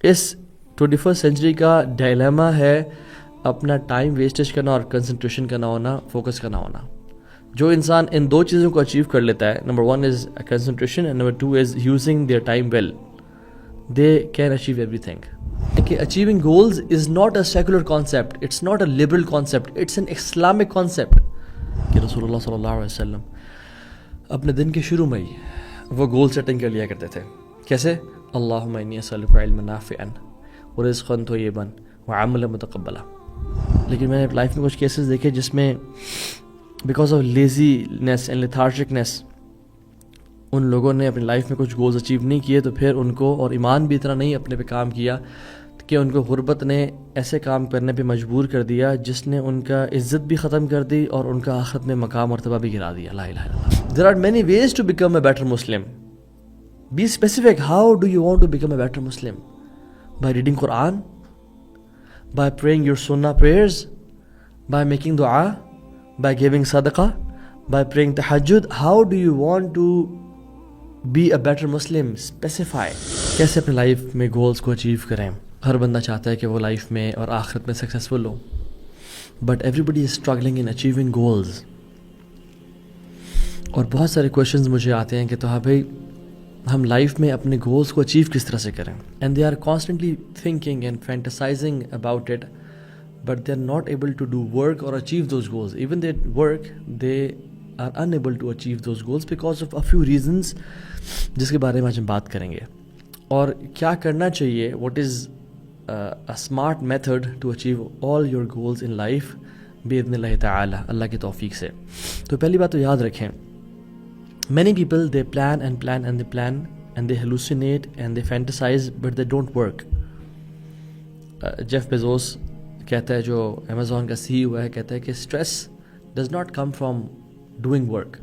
اس 21st century کا dilemma ہے اپنا ٹائم ویسٹیج کرنا اور کنسنٹریشن کا نہ ہونا، فوکس کا نہ ہونا. جو انسان ان دو چیزوں کو اچیو کر لیتا ہے، number 1 is concentration and number 2 is using their time well, they can achieve every تھنگ. کہ achieving goals is not a secular concept, it's not a liberal concept, it's an Islamic concept. کہ رسول اللہ صلی اللہ علیہ وسلم اپنے دن کے شروع میں ہی وہ گول سیٹنگ کر لیا کرتے تھے. کیسے؟ اللہم انی اسألک علما نافعا ورزقا طیبا وعملا متقبلا. لیکن میں نے لائف میں کچھ کیسز دیکھے جس میں بیکاز آف لیزینس اینڈ لیتھارجکنیس ان لوگوں نے اپنی لائف میں کچھ گولز اچیو نہیں کیے، تو پھر ان کو، اور ایمان بھی اتنا نہیں اپنے پہ کام کیا کہ ان کو غربت نے ایسے کام کرنے پہ مجبور کر دیا جس نے ان کا عزت بھی ختم کر دی اور ان کا آخرت میں مقام مرتبہ بھی گرا دیا. لا الہ الا اللہ. There are many ways to become a better Muslim. Be specific. How do you want to become a better Muslim? By reading Quran? By praying your sunnah prayers? By making dua? By giving sadaqah? By praying tahajjud? How do you want to be a better Muslim? Specify. کیسے اپنے life میں goals کو achieve کریں؟ ہر بندہ چاہتا ہے کہ وہ لائف میں اور آخرت میں سکسیزفل ہو، but everybody is struggling in achieving goals. اور بہت سارے کویشچنز مجھے آتے ہیں کہ تو ہاں بھائی ہم لائف میں اپنے گولز کو اچیو کس طرح سے کریں. And they are constantly thinking and fantasising about it, but they are not able to do work اور achieve those goals. Even they work, they are unable to achieve those goals because of a few reasons, جس کے بارے میں آج ہم بات کریں گے. اور کیا کرنا چاہیے، what is a smart method to achieve all your goals in life بإذن اللہ تعالی، اللہ کی توفیق سے. تو پہلی بات تو یاد رکھیں، many people they plan and plan and they plan and they hallucinate and they fantasize but they don't work. Jeff Bezos کہتا ہے، جو امیزون کا CEO ہے، کہتا ہے کہ stress does not come from doing work,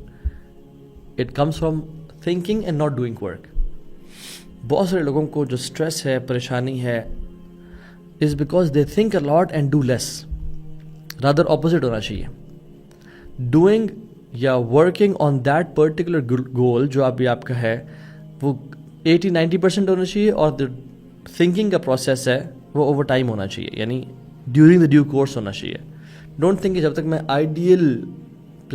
it comes from thinking and not doing work. بہت سارے لوگوں کو جو اسٹریس ہے، پریشانی ہے، is because they think a lot and do less. Rather opposite ہونا چاہیے. Doing یا working on that particular goal جو ابھی آپ کا ہے وہ 80-90% ہونا چاہیے، اور the thinking کا process ہے وہ over time ہونا چاہیے، یعنی during the due course ہونا چاہیے. Don't think کہ جب تک میں ideal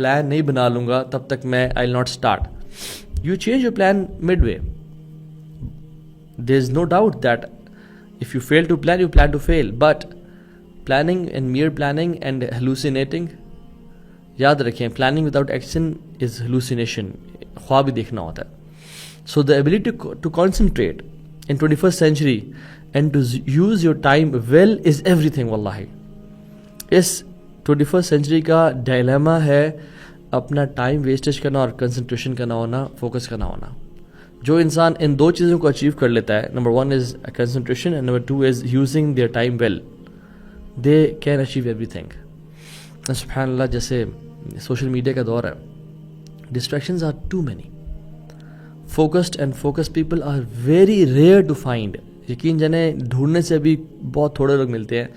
plan نہیں بنا لوں گا تب تک میں I'll not start. You change your plan midway. There's no doubt that if you fail to plan, you plan to fail. But planning and mere planning and hallucinating, یاد رکھیں planning without action is hallucination. خواب ہی دیکھنا ہوتا ہے. So the ability to concentrate in 21st century and to use your time well is everything. واللہ اس 21st century کا dilemma ہے اپنا ٹائم ویسٹیج کرنا اور کنسنٹریشن کا نہ ہونا، فوکس کا نہ ہونا. جو انسان ان دو چیزوں کو اچیو کر لیتا ہے، number 1 is concentration and number 2 is using their time well, they can achieve every thing. سبحان اللہ. جیسے سوشل میڈیا کا دور ہے، distractions are too many. Focused and focus people are very rare to find. یقین جانے ڈھونڈنے سے بھی بہت تھوڑے لوگ ملتے ہیں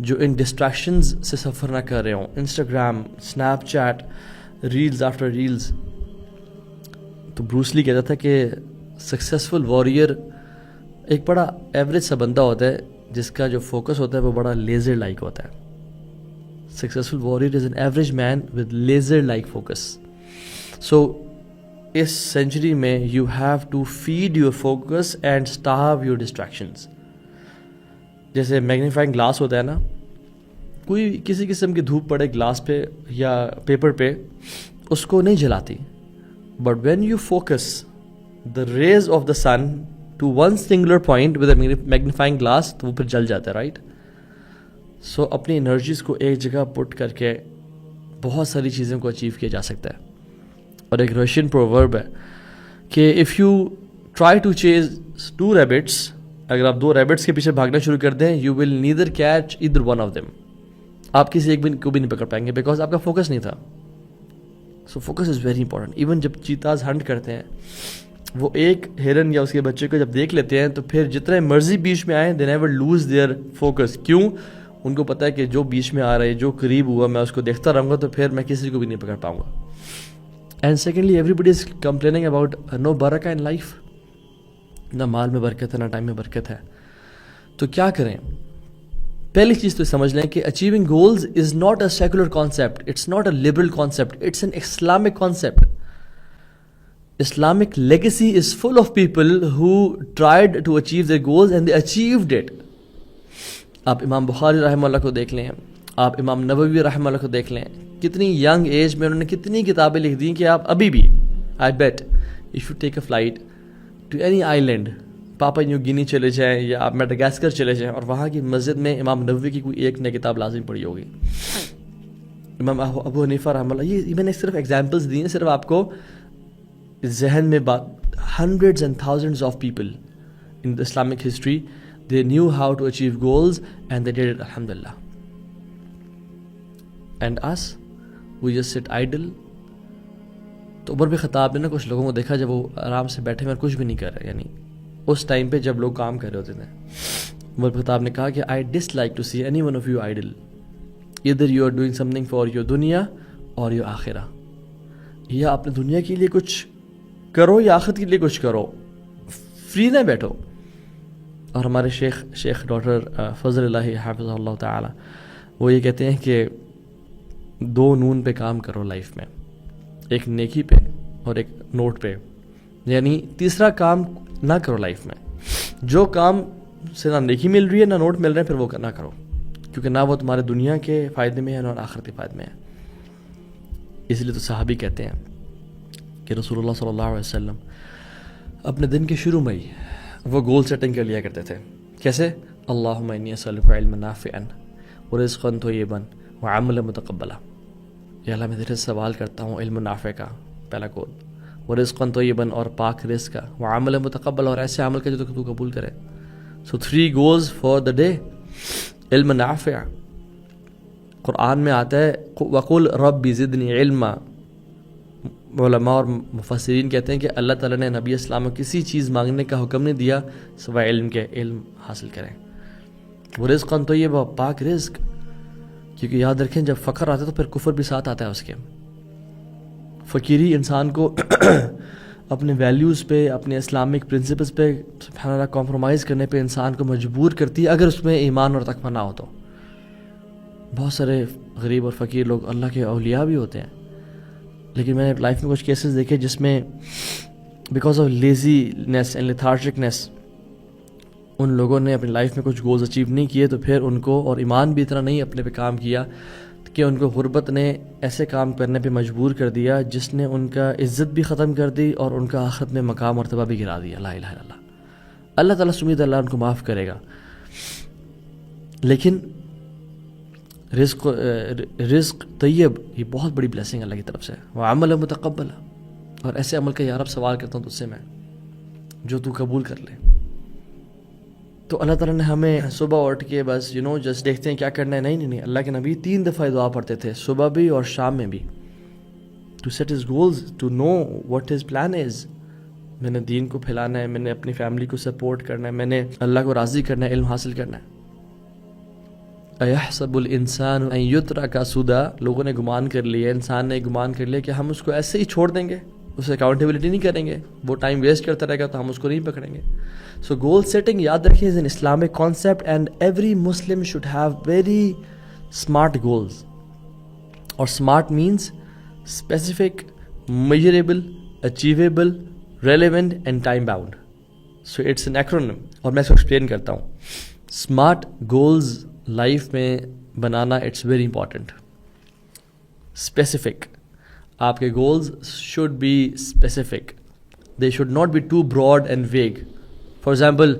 جو ان ڈسٹریکشنز سے سفر نہ کر رہے ہوں. Instagram, snap chat, reels after reels. تو بروس لی کہتا تھا کہ سکسیزفل واریر ایک بڑا ایوریج سا بندہ ہوتا ہے جس کا جو فوکس ہوتا ہے وہ بڑا لیزر لائک ہوتا ہے. Successful warrior is an average man with laser like focus. So اس سینچری میں you have to feed your focus and starve your distractions. جیسے میگنیفائنگ گلاس ہوتا ہے نا، کوئی کسی قسم کی دھوپ پڑے گلاس پہ یا پیپر پہ اس کو نہیں جلاتی. But when you focus the rays of the sun to one singular point with a magnifying glass, تو وہ پھر جل جاتا ہے، رائٹ. سو اپنی انرجیز کو ایک جگہ پٹ کر کے بہت ساری چیزوں کو اچیو کیا جا سکتا ہے. اور ایک رشین پروورب ہے کہ if you try to chase 2 rabbits، اگر آپ 2 ریبٹس کے پیچھے بھاگنا شروع کر دیں، you will neither catch either one of them. آپ کسی ایک کو بھی نہیں پکڑ پائیں گے بیکاز آپ کا فوکس نہیں تھا. So focus is very important. Even جب چیتاز ہنٹ کرتے ہیں، وہ ایک ہرن یا اس کے بچے کو جب دیکھ لیتے ہیں تو پھر جتنے مرضی بیچ میں آئیں they never lose their focus. کیوں؟ ان کو پتہ ہے کہ جو بیچ میں آ رہا ہے، جو قریب ہوا، میں اس کو دیکھتا رہوں گا تو پھر میں کسی کو بھی نہیں پکڑ پاؤں گا. And secondly everybody is complaining about no برکہ ان لائف. نہ مال میں برکت ہے، نہ ٹائم میں برکت ہے. تو کیا کریں؟ پہلی چیز تو سمجھ لیں کہ achieving goals is not a secular concept, it's not a liberal concept, it's an Islamic concept. Islamic legacy is full of people who tried to achieve their goals and they achieved it. آپ امام بخاری رحمہ اللہ کو دیکھ لیں, آپ امام نووی رحمہ اللہ کو دیکھ لیں, کتنی ینگ ایج میں انہوں نے کتنی کتابیں لکھ دی کہ آپ ابھی بھی I bet if you take a flight to any island, Papua New Guinea چلے جائیں یا آپ میڈاگاسکر چلے جائیں اور وہاں کی مسجد میں امام نووی کی کوئی ایک نئی کتاب لازم پڑھی ہوگی. امام ابو حنیفہ رحمہ اللہ, یہ میں نے صرف ایگزامپلس دی ہیں صرف آپ کو ذہن میں بات. Hundreds and thousands of people in the Islamic history they knew how to achieve goals and they did it الحمد للہ. And us we just sit idle. تو عمر بن خطاب نے نا کچھ لوگوں کو دیکھا جب وہ آرام سے بیٹھے ہوئے کچھ بھی نہیں کر رہے, یعنی اس ٹائم پہ جب لوگ کام کر رہے ہوتے تھے, عمر بن خطاب نے کہا کہ I dislike to see any one of you idle, either you are doing something for your دنیا اور یور آخرہ, یا اپنے دنیا کے لیے کچھ کرو یا آخرت کے لیے کچھ کرو, فری نہ بیٹھو. اور ہمارے شیخ ڈاکٹر فضل اللہ حافظ اللہ تعالی وہ یہ کہتے ہیں کہ دو نون پہ کام کرو لائف میں, ایک نیکی پہ اور ایک نوٹ پہ. یعنی تیسرا کام نہ کرو لائف میں, جو کام سے نہ نیکی مل رہی ہے نہ نوٹ مل رہے ہیں پھر وہ نہ کرو, کیونکہ نہ وہ تمہارے دنیا کے فائدے میں ہے نہ آخرت کے فائدے میں ہے. اس لیے تو صحابی کہتے ہیں کہ رسول اللہ صلی اللہ علیہ وسلم اپنے دن کے شروع میں ہی وہ گول سیٹنگ کر لیا کرتے تھے. کیسے؟ اللہم انی اسألک علما نافعا ورزقا طیبا وعملا متقبلا. یا اللہ میں تیرے سے سوال کرتا ہوں علم نافع کا, پہلا گول, ورزقا طیبا اور پاک رزق کا, وعملا متقبلا اور ایسے عمل کا جو تو قبول کرے. سو 3 goals فار دا ڈے. علم نافع, قرآن میں آتا ہے وقل رب زدنی علما. علماء اور مفسرین کہتے ہیں کہ اللہ تعالیٰ نے نبی اسلام کو کسی چیز مانگنے کا حکم نہیں دیا سوائے علم کے, علم حاصل کریں. وہ رزق تو یہ پاک رزق, کیونکہ یاد رکھیں جب فقر آتا ہے تو پھر کفر بھی ساتھ آتا ہے اس کے. فقیری انسان کو اپنے ویلیوز پہ, اپنے اسلامک پرنسپلز پہ سبحان اللہ کمپرومائز کرنے پہ انسان کو مجبور کرتی ہے اگر اس میں ایمان اور تقویٰ نہ ہو تو. بہت سارے غریب اور فقیر لوگ اللہ کے اولیاء بھی ہوتے ہیں, لیکن میں نے لائف میں کچھ کیسز دیکھے جس میں بیکاز آف لیزینس اینڈ لیتھارجکنیس ان لوگوں نے اپنی لائف میں کچھ گولز اچیو نہیں کیے, تو پھر ان کو, اور ایمان بھی اتنا نہیں اپنے پہ کام کیا کہ ان کو غربت نے ایسے کام کرنے پہ مجبور کر دیا جس نے ان کا عزت بھی ختم کر دی اور ان کا آخرت میں مقام مرتبہ بھی گرا دیا. لا الہ الا اللہ. اللہ تعالیٰ سمید اللہ ان کو معاف کرے گا. لیکن رزق طیب یہ بہت بڑی بلیسنگ اللہ کی طرف سے. وعمل متقبل, اور ایسے عمل کا یا رب سوال کرتا ہوں تجھ سے میں جو تو قبول کر لے. تو اللہ تعالیٰ نے ہمیں صبح اٹھ کے بس جسٹ دیکھتے ہیں کیا کرنا ہے, نہیں. اللہ کے نبی 3 دفعہ دعا پڑھتے تھے, صبح بھی اور شام میں بھی, to set his goals, to know what his plan is. میں نے دین کو پھیلانا ہے, میں نے اپنی فیملی کو سپورٹ کرنا ہے, میں نے اللہ کو راضی کرنا ہے, علم حاصل کرنا ہے. ایحسب الانسان ان یترک سدی, لوگوں نے گمان کر لیا, انسان نے گمان کر لیا کہ ہم اس کو ایسے ہی چھوڑ دیں گے, اسے اکاؤنٹیبلٹی نہیں کریں گے, وہ ٹائم ویسٹ کرتا رہے گا تو ہم اس کو نہیں پکڑیں گے. سو گول سیٹنگ یاد رکھیں is an Islamic concept and every Muslim should have very smart goals. اور smart means specific, measurable, achievable, relevant and time bound. So it's an acronym, اور میں اس کو ایکسپلین کرتا ہوں. اسمارٹ گولز لائف میں بنانا اٹس ویری امپورٹنٹ. اسپیسیفک, آپ کے goals should be specific, they should not be too broad and vague. For example,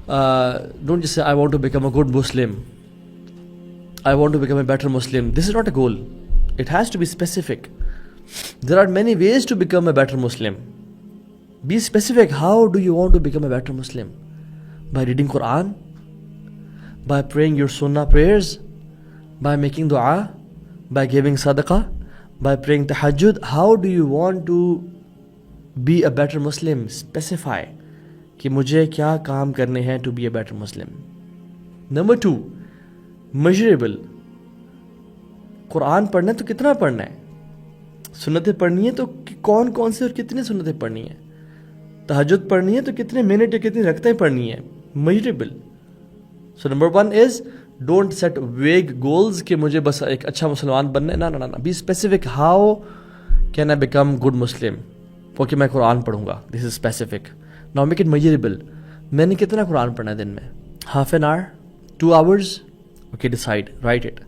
don't just say I want to become a good Muslim, I want to become a better Muslim. This is not a goal, it has to be specific. There are many ways to become a better Muslim. Be specific, how do you want to become a better Muslim? By reading Quran, by praying your sunnah prayers, by making dua, by giving sadaqah, by praying tahajjud. How do you want to be a better Muslim? Specify کہ مجھے کیا کام کرنے ہیں to be a better Muslim. Number 2, measurable. قرآن پڑھنا ہے تو کتنا پڑھنا ہے, سنتیں پڑھنی ہے تو کون کون سے اور کتنی سنتیں پڑھنی ہیں, تہجد پڑھنی ہے تو کتنے منٹ یا کتنی رکعتیں پڑھنی ہیں. measurable. So number one is don't set vague goals کہ مجھے بس ایک اچھا مسلمان بننا ہے. نہ be specific. How can I become good Muslim? وہ کہ میں قرآن پڑھوں گا. This is specific. Now make it measurable. میں نے کتنا قرآن پڑھنا ہے دن میں؟ half an hour, 2 hours. Okay, decide, write it.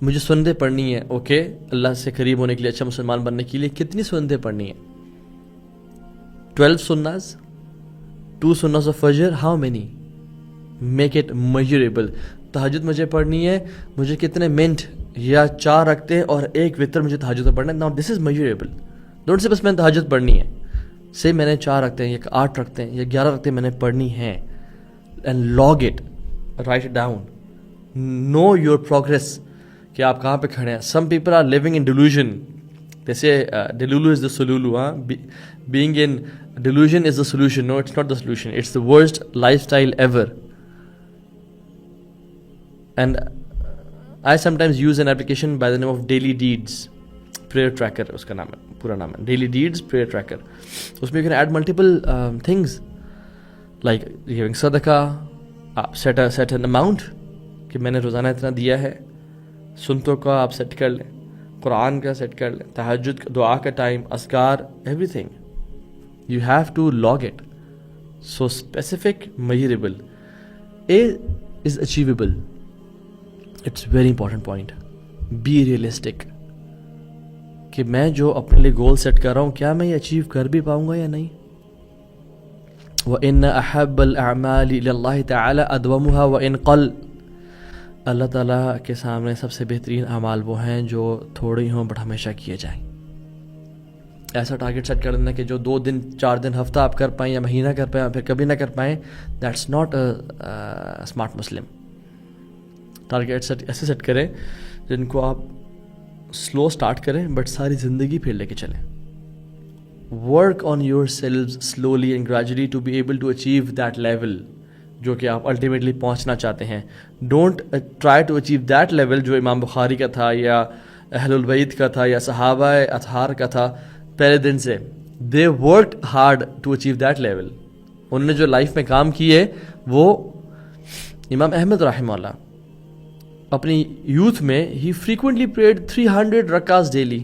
مجھے سنتیں پڑھنی ہے. اوکے, اللہ سے قریب ہونے کے لیے, اچھا مسلمان بننے کے لیے کتنی سنتیں پڑھنی ہیں؟ 12 سناز, 2 سناز of فجر. How many? Make it measurable. تہجد مجھے پڑھنی ہے, مجھے کتنے منٹ یا 4 رکھتے ہیں اور 1 وتر مجھے تہجد میں پڑھنا ہے. Now this is measurable. Don't say بس میں نے تہجد پڑھنی ہے. سے میں نے 4 رکھتے ہیں یا 8 رکھتے ہیں یا 11 رکھتے ہیں میں نے پڑھنی ہے. And log it. Write it down. Know your progress. کہ آپ کہاں پہ کھڑے ہیں. Some people are living in delusion. They say delulu is the solulu. Being in delusion is the solution. No, it's not the solution. It's the worst lifestyle ever. And I sometimes use an application by the name of Daily Deeds. Prayer Tracker اس کا نام ہے, پورا نام ہے Daily Deeds Prayer Tracker. اس میں you can add multiple things like giving صدقہ, set an amount کہ میں نے روزانہ اتنا دیا ہے, سنتوں کا آپ سیٹ کر لیں, قرآن کا سیٹ کر لیں, تہجد کا, دعا کا ٹائم, اذکار, everything. You have to log it. So specific, measurable. A is achievable. It's very important point. Be realistic. کہ میں جو اپنے لیے گول سیٹ کر رہا ہوں کیا میں یہ اچیو کر بھی پاؤں گا یا نہیں. وَإِنَّ أَحَبَّ الْأَعْمَالِ إِلَى اللَّهِ تَعَالَى أَدْوَمُهَا وَإِنْ قَلَّ. اللہ تعالیٰ کے سامنے سب سے بہترین اعمال وہ ہیں جو تھوڑے ہوں بٹ ہمیشہ کیے جائیں. ایسا ٹارگیٹ سیٹ کر دینا کہ جو 2 دن 4 دن ہفتہ آپ کر پائیں یا مہینہ کر پائیں پھر کبھی نہ کر پائیں. That's not a smart Muslim. Target set ایسے سیٹ کریں جن کو آپ سلو سٹارٹ کریں بٹ ساری زندگی پھر لے کے چلیں. Work on yourself slowly and gradually to be able to achieve that level جو کہ آپ الٹیمیٹلی پہنچنا چاہتے ہیں. Don't try to achieve that level جو امام بخاری کا تھا یا اہل البیت کا تھا یا صحابہ اطہار کا تھا پہلے دن سے. They worked hard to achieve that level. انہوں نے جو لائف میں کام کیے وہ امام احمد رحمہ اللہ اپنی یوتھ میں ہی فریکوینٹلی پریڈ 300 رکعات ڈیلی.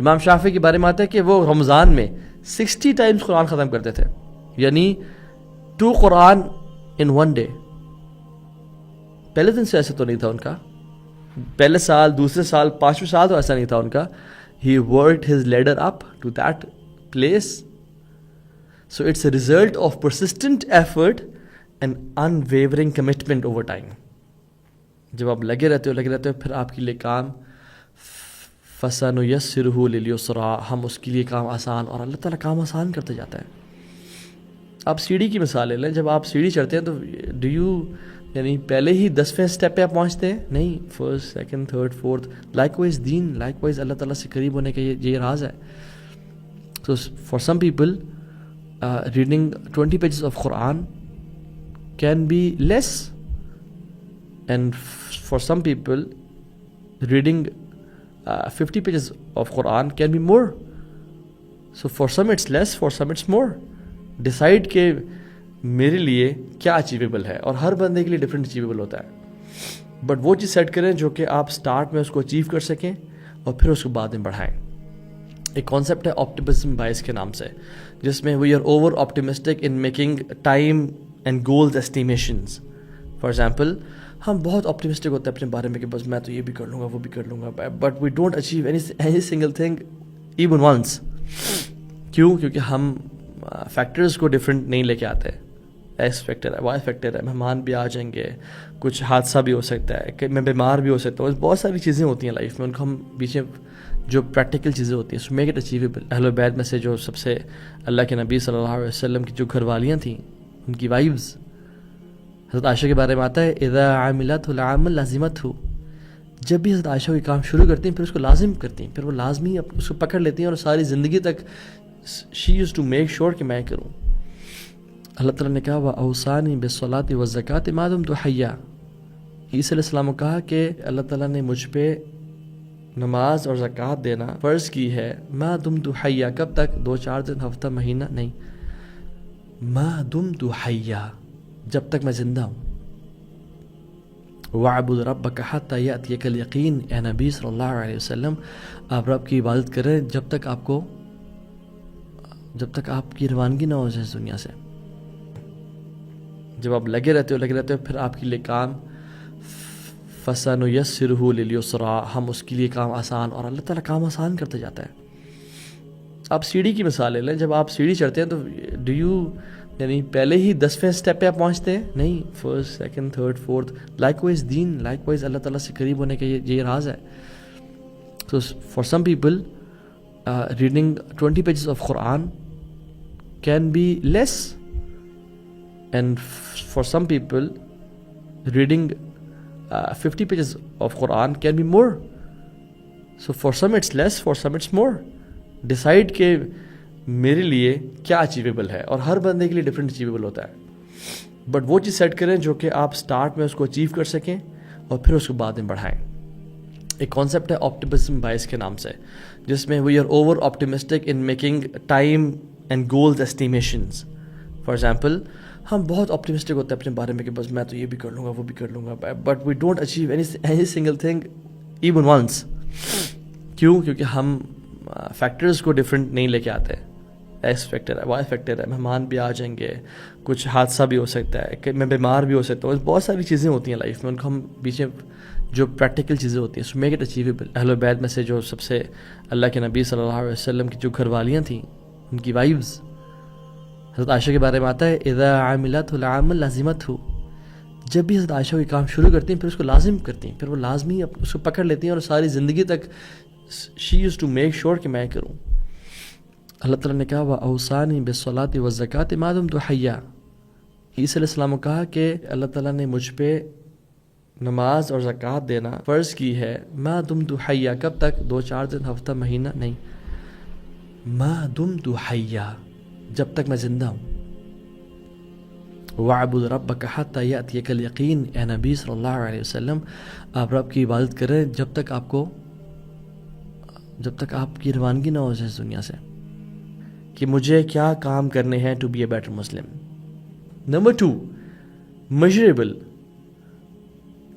امام شافعی کے بارے میں آتا ہے کہ وہ رمضان میں 60 ٹائمز قرآن ختم کرتے تھے, یعنی 2 قرآن ان 1 ڈے. پہلے دن سے ایسا تو نہیں تھا ان کا, پہلے سال, دوسرے سال, 5ویں سال تو ایسا نہیں تھا ان کا. He worked his ladder up to that place. So it's a result of persistent effort and unwavering commitment over time. جب آپ لگے رہتے ہو پھر آپ کے لیے کام فَسَنُيَسِّرُهُ لِلْيُسْرَىٰ, ہم اس کے لیے کام آسان, اور اللہ تعالیٰ کام آسان کرتے جاتا ہے. آپ سیڑھی کی مثال لے لیں, جب آپ سیڑھی چڑھتے ہیں تو ڈو یو یعنی پہلے ہی 10ویں اسٹیپ پہ آپ پہنچتے ہیں نہیں, 1st, 2nd, 3rd, 4th. Likewise دین, لائک وائز اللہ تعالیٰ سے قریب ہونے کا یہ راز ہے. So for some people reading 20 pages of Quran can be less, and for some people reading 50 pages of Quran can be more. So for some it's less, for some it's more. Decide کہ میرے لیے کیا achievable ہے, اور ہر بندے کے لیے different achievable ہوتا ہے. بٹ وہ چیز سیٹ کریں جو کہ آپ سٹارٹ میں اس کو اچیو کر سکیں اور پھر اس کو بعد میں بڑھائیں. ایک کانسیپٹ ہے آپٹیمزم بائس کے نام سے, جس میں we are over optimistic in making time and goals estimations. For example ہم بہت آپٹیمسٹک ہوتے ہیں اپنے بارے میں کہ بس میں تو یہ بھی کر لوں گا وہ بھی کر لوں گا, but we don't achieve any single thing even once. کیوں؟ کیونکہ ہم فیکٹرز کو ڈفرینٹ نہیں لے کے آتے. ایکس فیکٹر ہے, وائی فیکٹر ہے, مہمان بھی آ جائیں گے, کچھ حادثہ بھی ہو سکتا ہے, کہ میں بیمار بھی ہو سکتا ہوں, بہت ساری چیزیں ہوتی ہیں لائف میں, ان کو ہم پیچھے جو پریکٹیکل چیزیں ہوتی ہیں سو میک اٹ اچیویبل. اہل بیت میں سے جو سب سے اللہ کے نبی صلی اللہ علیہ وسلم کی جو گھر والیاں تھیں ان کی وائفز, حضرت عائشہ کے بارے میں آتا ہے اذا عملت العمل لازمتہ, جب بھی حضرت عائشہ کوئی کام شروع کرتی ہیں پھر اس کو لازم کرتی ہیں, پھر وہ لازمی اس کو پکڑ لیتی ہیں اور ساری زندگی تک she used to make sure کہ میں کروں. اللہ تعالیٰ نے کہا وَأَوْصَانِي بِالصَّلَاةِ وَالزَّكَاةِ مَا دُمْتُ حَيًّا. عیسیٰ علیہ السلام کو کہا کہ اللہ تعالیٰ نے مجھ پہ نماز اور زکوٰۃ دینا فرض کی ہے مَا دُمْتُ حَيًّا, کب تک؟ 2-4 دن, ہفتہ, مہینہ نہیں, مَا دُمْتُ حَيًّا, جب تک میں زندہ ہوں. وَاعْبُدْ رَبَّكَ حَتَّى يَأْتِيَكَ الْيَقِينُ. اے نبی صلی اللہ علیہ وسلم آپ رب کی عبادت کریں جب تک آپ کی روانگی نہ ہو جائے اس دنیا سے. جب آپ لگے رہتے ہو پھر آپ کے لیے کام فَسَنُيَسِّرُهُ لِلْيُسْرَىٰ. ہم اس کے لیے کام آسان، اور اللہ تعالیٰ کام آسان کرتے جاتا ہے. آپ سیڑھی کی مثال لے لیں. جب آپ سیڑھی چڑھتے ہیں تو یعنی پہلے ہی 10ویں اسٹیپ پہ آپ پہنچتے ہیں؟ نہیں، first, second, third, fourth. Likewise دین، لائک وائز اللہ تعالیٰ سے قریب ہونے کا یہ راز ہے. So for some people reading 20 pages of Quran can be less, and for some people reading 50 pages of Quran can be more. So for some it's less, for some it's more. Decide کہ میرے لیے کیا achievable ہے، اور ہر بندے کے لیے different achievable ہوتا ہے. بٹ وہ چیز سیٹ کریں جو کہ آپ سٹارٹ میں اس کو اچیو کر سکیں اور پھر اس کو بعد میں بڑھائیں. ایک کانسیپٹ ہے آپٹیمزم بائس کے نام سے، جس میں we are over optimistic in making time and goals estimations. For example ہم بہت آپٹیمسٹک ہوتے ہیں اپنے بارے میں کہ بس میں تو یہ بھی کر لوں گا، وہ بھی کر لوں گا، but we don't achieve any single thing even once. کیوں؟ کیونکہ ہم فیکٹرز کو ڈفرینٹ نہیں لے کے آتے. ایکس فیکٹر ہے، وائی فیکٹر ہے، مہمان بھی آ جائیں گے، کچھ حادثہ بھی ہو سکتا ہے، کہ میں بیمار بھی ہو سکتا ہوں. بہت ساری چیزیں ہوتی ہیں لائف میں، ان کو ہم پیچھے جو پریکٹیکل چیزیں ہوتی ہیں سو میک اٹ اچیویبل. اہل بیت میں سے جو سب سے اللہ کے نبی صلی اللہ علیہ وسلم کی جو گھر والیاں تھیں، ان کی وائفز، حضرت عائشہ کے بارے میں آتا ہے اذا عملت العمل لازمتہ. جب بھی حضرت عائشہ کوئی کام شروع کرتی ہیں پھر اس کو لازم کرتی ہیں، پھر وہ لازمی اس کو پکڑ لیتی ہیں، اور ساری زندگی تک شی یوز ٹو میک شیور کہ میں کروں. اللہ تعالیٰ نے کہا وَأَوْصَانِي بِالصَّلَاةِ وَالزَّكَاةِ مَا دُمْتُ حَيًّا. عیسیٰ علیہ السلام کو کہا کہ اللہ تعالیٰ نے مجھ پہ نماز اور زکوٰۃ دینا فرض کی ہے ما دمت حیا. کب تک؟ 2-4 دن، ہفتہ، مہینہ نہیں، ما دمت حیا، جب تک میں زندہ ہوں. وَاعْبُدْ رَبَّكَ حَتَّى يَأْتِيَكَ الْيَقِينُ. اے نبی صلی اللہ علیہ وسلم آپ رب کی عبادت کریں جب تک آپ کی روانگی نہ ہو جائے اس دنیا سے، کہ مجھے کیا کام کرنے ہیں to be a better Muslim. Number 2 measurable.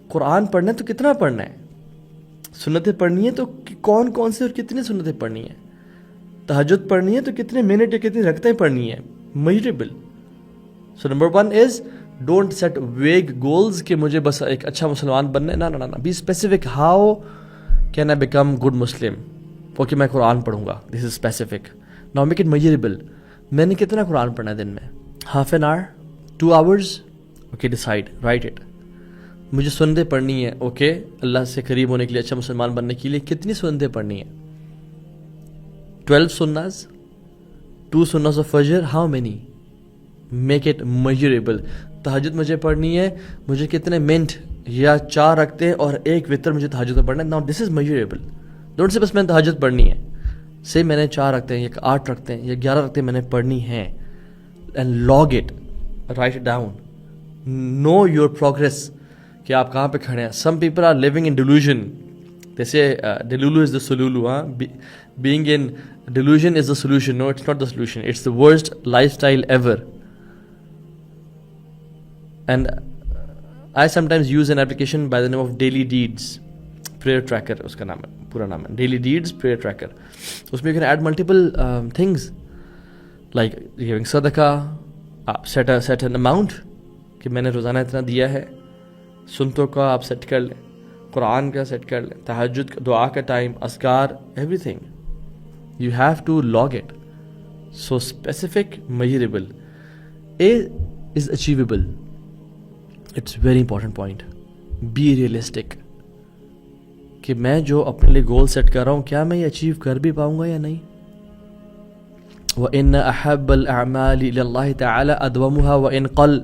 Quran پڑھنا ہے تو کتنا پڑھنا ہے؟ سنتیں پڑھنی ہے تو کون کون سے اور کتنی سنتیں پڑھنی ہیں؟ تہجد پڑھنی ہے تو کتنے منٹ یا کتنی رکعتیں پڑھنی ہیں؟ Measurable. So number 1 is don't set vague goals کہ مجھے بس ایک اچھا مسلمان بننا ہے. نہ be specific. How can I become good Muslim? Okay میں قرآن پڑھوں گا، this is specific. Now make it measurable. میں نے کتنا قرآن پڑھنا ہے دن میں؟ Half an hour, 2 hours؟ Okay decide, write it. مجھے سنتیں پڑھنی ہے، اوکے اللہ سے قریب ہونے کے لیے، اچھا مسلمان بننے کے لیے کتنی سنتیں پڑھنی ہیں؟ 12 سناز، 2 سناز آف فجر، how many? Make it measurable. تہجد مجھے پڑھنی ہے، مجھے کتنے منٹ یا 4 رکھتے اور 1 وتر مجھے تہجد میں پڑھنا ہے. Now this is measurable. Don't say بس میں نے تہجد پڑھنی ہے، سے میں نے 4 رکھتے ہیں یا 8 رکھتے ہیں یا 11 رکھتے ہیں میں نے پڑھنی ہے. And log it, write it down, no your progress کہ آپ کہاں پہ کھڑے ہیں. Some people are living in delusion. جیسے delulu is the solulu. Being in delusion is the solution. No it's not the solution, it's the worst lifestyle ever. And I sometimes use an application by the name of daily deeds prayer tracker. اس کا نام ہے، پورا نام ہے daily deeds prayer tracker. اس میں you can add multiple things like giving صدقہ. سیٹ این اماؤنٹ کہ میں نے روزانہ اتنا دیا ہے. سنتوں کا آپ سیٹ کر لیں، قرآن کا سیٹ کر لیں، تہجد کا، دعا کا ٹائم، اذکار، everything. You have to log it. So specific, measurable. A is achievable. It's very important point. Be realistic کہ میں جو اپنے لیے گول سیٹ کر رہا ہوں کیا میں یہ اچیو کر بھی پاؤں گا یا نہیں. وَإِنَّ أَحَبَّ الْأَعْمَالِ إِلَى اللَّهِ تَعَالَى أَدْوَمُهَا وَإِنْ قَلَّ.